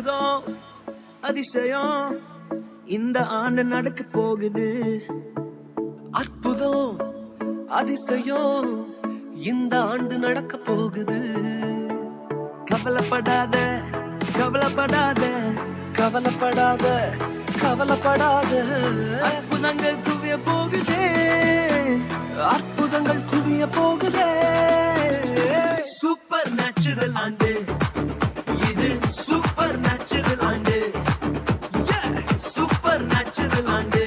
அற்புதம் அதிசயம் இந்த ஆண்டு நடக்க போகுது. அற்புதம் அதிசயம் இந்த ஆண்டு நடக்க போகுது. கவலைப்படாத கவலைப்படாத கவலைப்படாத கவலைப்படாத அற்புதங்கள் குவிய போகுதே. அற்புதங்கள் குவிய போகுதே. சூப்பர் நேச்சுரல் ஆண்டு இது. சூப்பர் நேச்சுரல் ஆண்டு. சூப்பர் நேச்சுரல் ஆண்டு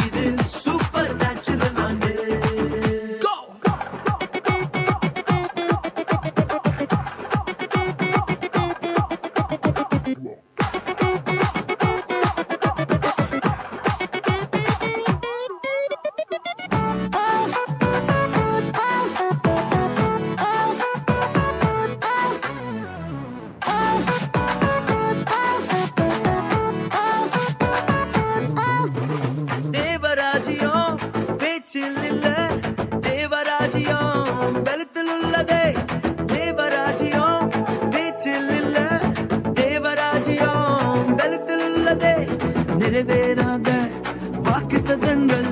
இது. சூப்பர் நேச்சுரல் ஆண்டு. தேவராஜ்யம் பேச்சில் இல்ல, தேவராஜ்யம் பலத்தில் உள்ளதே. தேவராஜ்யம் பேச்சில் இல்ல, தேவராஜ்யம் பலத்தில் உள்ளதே. நிறைவேறாத வாக்குத்தத்தங்கள்,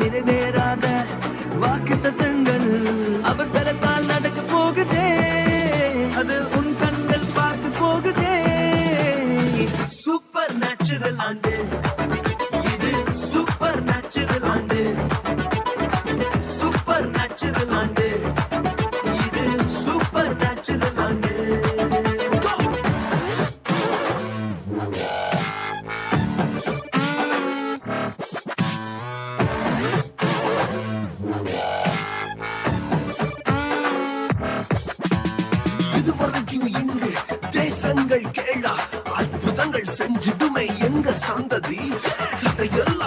நிறைவேறாத வாக்குத்தத்தங்கள் அவர் பலத்தால் நடக்க போகுதே. அது உன் கண்கள் பார்த்து போகுதே. சூப்பர் நேச்சுரல் ஆண்டு இது. சூப்பர் நேச்சுரல் ஆண்டு. சூப்பர் நேச்சுரல் ஆண்டு இது. சூப்பர் நேச்சுரல் ஆண்டு. இதுவரைக்கும் இங்கு தேசங்கள் கேளா அற்புதங்கள் செஞ்சிடுமே எங்க சந்ததி. தடையெல்லாம்